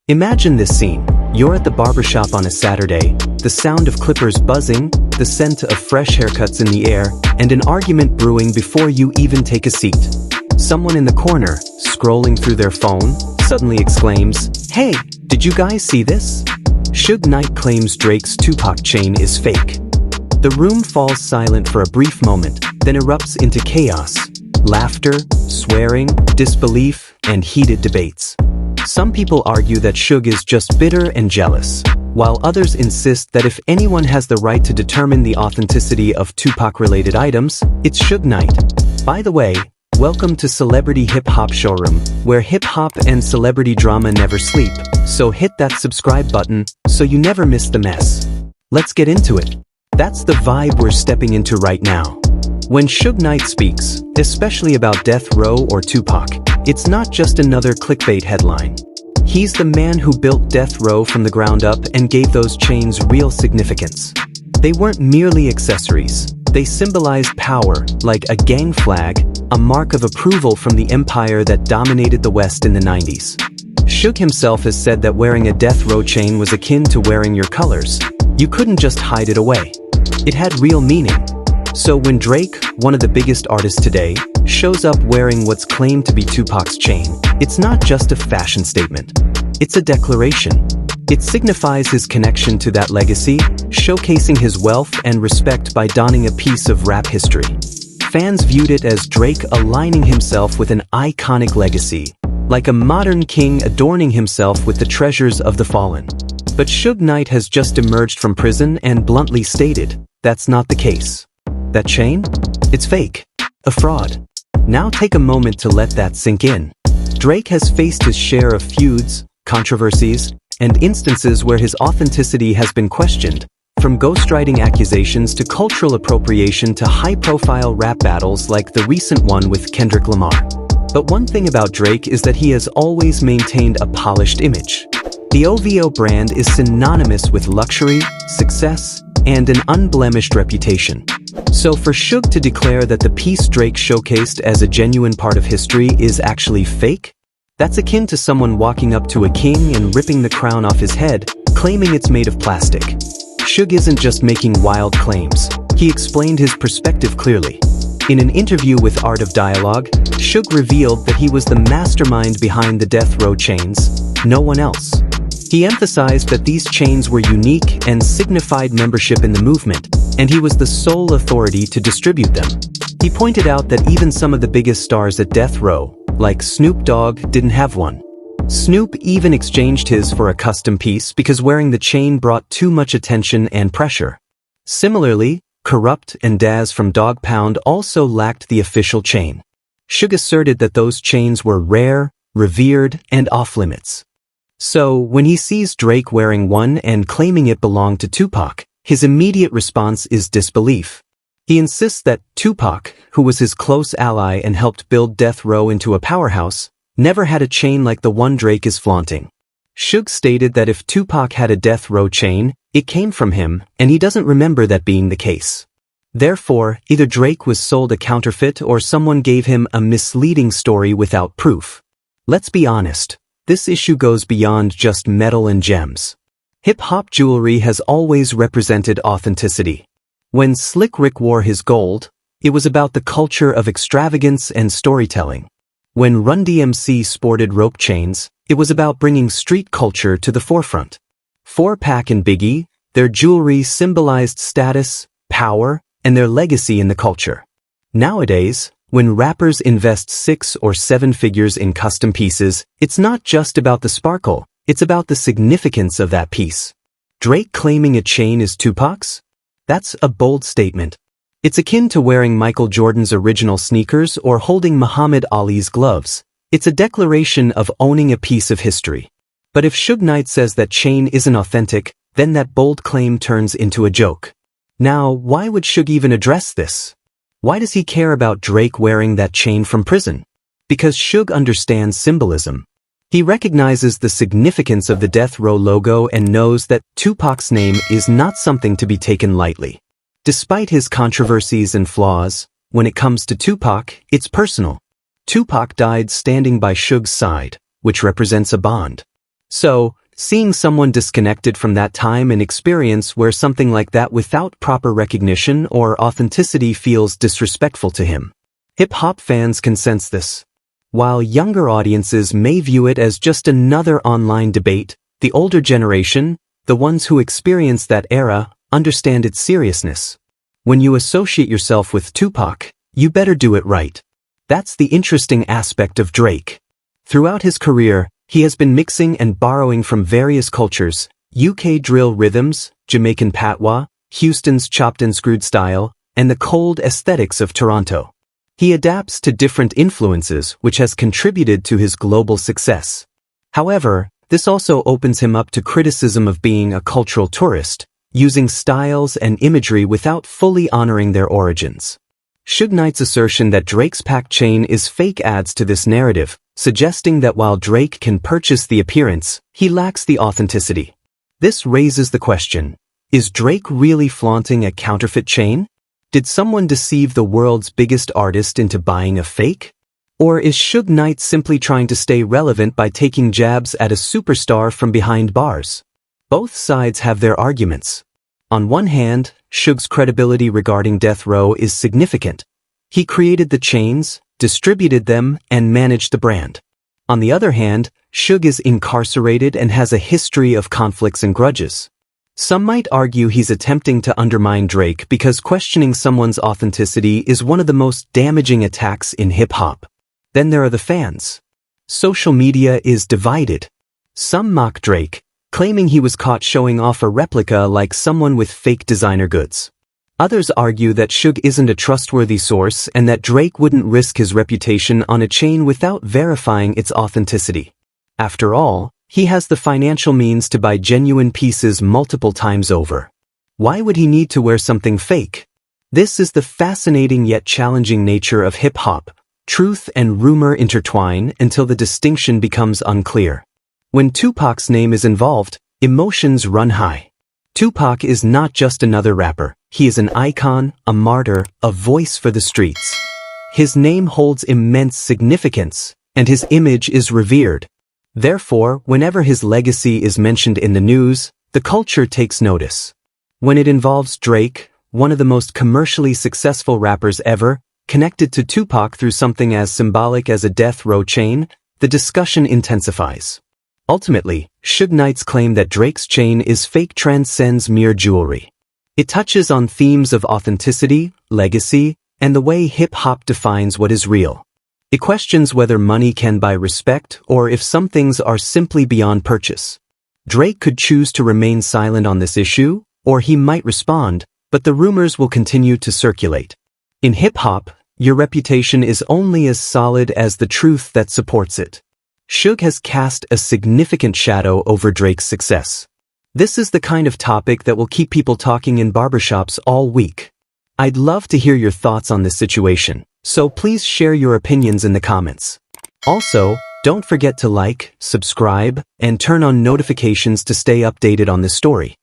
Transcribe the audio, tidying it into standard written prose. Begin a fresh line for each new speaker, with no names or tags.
Imagine this scene. You're at the barbershop on a Saturday, the sound of clippers buzzing, the scent of fresh haircuts in the air, and an argument brewing before you even take a seat. Someone in the corner, scrolling through their phone, suddenly exclaims, "Hey, did you guys see this?" Suge Knight claims Drake's Tupac chain is fake. The room falls silent for a brief moment, then erupts into chaos. Laughter, swearing, disbelief, and heated debates. Some people argue that Suge is just bitter and jealous, while others insist that if anyone has the right to determine the authenticity of Tupac-related items, it's Suge Knight. By the way, welcome to Celebrity Hip Hop Showroom, where hip hop and celebrity drama never sleep, so hit that subscribe button so you never miss the mess. Let's get into it. That's the vibe we're stepping into right now. When Suge Knight speaks, especially about Death Row or Tupac, it's not just another clickbait headline. He's the man who built Death Row from the ground up and gave those chains real significance. They weren't merely accessories. They symbolized power, like a gang flag, a mark of approval from the empire that dominated the West in the 90s. Suge himself has said that wearing a Death Row chain was akin to wearing your colors. You couldn't just hide it away. It had real meaning. So when Drake, one of the biggest artists today, shows up wearing what's claimed to be Tupac's chain, it's not just a fashion statement. It's a declaration. It signifies his connection to that legacy, showcasing his wealth and respect by donning a piece of rap history. Fans viewed it as Drake aligning himself with an iconic legacy, like a modern king adorning himself with the treasures of the fallen. But Suge Knight has just emerged from prison and bluntly stated, that's not the case. That chain? It's fake. A fraud. Now take a moment to let that sink in. Drake has faced his share of feuds, controversies, and instances where his authenticity has been questioned, from ghostwriting accusations to cultural appropriation to high-profile rap battles like the recent one with Kendrick Lamar. But one thing about Drake is that he has always maintained a polished image. The OVO brand is synonymous with luxury, success, and an unblemished reputation. So for Suge to declare that the piece Drake showcased as a genuine part of history is actually fake, that's akin to someone walking up to a king and ripping the crown off his head, claiming it's made of plastic. Suge isn't just making wild claims. He explained his perspective clearly. In an interview with Art of Dialogue, Suge revealed that he was the mastermind behind the Death Row chains, no one else. He emphasized that these chains were unique and signified membership in the movement, and he was the sole authority to distribute them. He pointed out that even some of the biggest stars at Death Row, like Snoop Dogg, didn't have one. Snoop even exchanged his for a custom piece because wearing the chain brought too much attention and pressure. Similarly, Corrupt and Daz from Dog Pound also lacked the official chain. Suge asserted that those chains were rare, revered, and off-limits. So, when he sees Drake wearing one and claiming it belonged to Tupac, his immediate response is disbelief. He insists that Tupac, who was his close ally and helped build Death Row into a powerhouse, never had a chain like the one Drake is flaunting. Suge stated that if Tupac had a Death Row chain, it came from him, and he doesn't remember that being the case. Therefore, either Drake was sold a counterfeit or someone gave him a misleading story without proof. Let's be honest. This issue goes beyond just metal and gems. Hip-hop jewelry has always represented authenticity. When Slick Rick wore his gold, it was about the culture of extravagance and storytelling. When Run DMC sported rope chains, it was about bringing street culture to the forefront. For Pac and Biggie, their jewelry symbolized status, power, and their legacy in the culture. Nowadays, when rappers invest 6 or 7 figures in custom pieces, it's not just about the sparkle, it's about the significance of that piece. Drake claiming a chain is Tupac's? That's a bold statement. It's akin to wearing Michael Jordan's original sneakers or holding Muhammad Ali's gloves. It's a declaration of owning a piece of history. But if Suge Knight says that chain isn't authentic, then that bold claim turns into a joke. Now, why would Suge even address this? Why does he care about Drake wearing that chain from prison? Because Suge understands symbolism. He recognizes the significance of the Death Row logo and knows that Tupac's name is not something to be taken lightly. Despite his controversies and flaws, when it comes to Tupac, it's personal. Tupac died standing by Suge's side, which represents a bond. So, seeing someone disconnected from that time and experience where something like that without proper recognition or authenticity feels disrespectful to him. Hip-hop fans can sense this. While younger audiences may view it as just another online debate, the older generation, the ones who experienced that era, understand its seriousness. When you associate yourself with Tupac, you better do it right. That's the interesting aspect of Drake. Throughout his career, he has been mixing and borrowing from various cultures, UK drill rhythms, Jamaican patois, Houston's chopped and screwed style, and the cold aesthetics of Toronto. He adapts to different influences, which has contributed to his global success. However, this also opens him up to criticism of being a cultural tourist, using styles and imagery without fully honoring their origins. Suge Knight's assertion that Drake's pack chain is fake adds to this narrative, suggesting that while Drake can purchase the appearance, he lacks the authenticity. This raises the question, is Drake really flaunting a counterfeit chain? Did someone deceive the world's biggest artist into buying a fake? Or is Suge Knight simply trying to stay relevant by taking jabs at a superstar from behind bars? Both sides have their arguments. On one hand, Suge's credibility regarding Death Row is significant. He created the chains, distributed them, and managed the brand. On the other hand, Suge is incarcerated and has a history of conflicts and grudges. Some might argue he's attempting to undermine Drake because questioning someone's authenticity is one of the most damaging attacks in hip-hop. Then there are the fans. Social media is divided. Some mock Drake, claiming he was caught showing off a replica like someone with fake designer goods. Others argue that Suge isn't a trustworthy source and that Drake wouldn't risk his reputation on a chain without verifying its authenticity. After all, he has the financial means to buy genuine pieces multiple times over. Why would he need to wear something fake? This is the fascinating yet challenging nature of hip-hop. Truth and rumor intertwine until the distinction becomes unclear. When Tupac's name is involved, emotions run high. Tupac is not just another rapper. He is an icon, a martyr, a voice for the streets. His name holds immense significance, and his image is revered. Therefore, whenever his legacy is mentioned in the news, the culture takes notice. When it involves Drake, one of the most commercially successful rappers ever, connected to Tupac through something as symbolic as a death row chain, the discussion intensifies. Ultimately, Suge Knight's claim that Drake's chain is fake transcends mere jewelry. It touches on themes of authenticity, legacy, and the way hip-hop defines what is real. It questions whether money can buy respect or if some things are simply beyond purchase. Drake could choose to remain silent on this issue, or he might respond, but the rumors will continue to circulate. In hip-hop, your reputation is only as solid as the truth that supports it. Suge has cast a significant shadow over Drake's success. This is the kind of topic that will keep people talking in barbershops all week. I'd love to hear your thoughts on this situation, so please share your opinions in the comments. Also, don't forget to like, subscribe, and turn on notifications to stay updated on this story.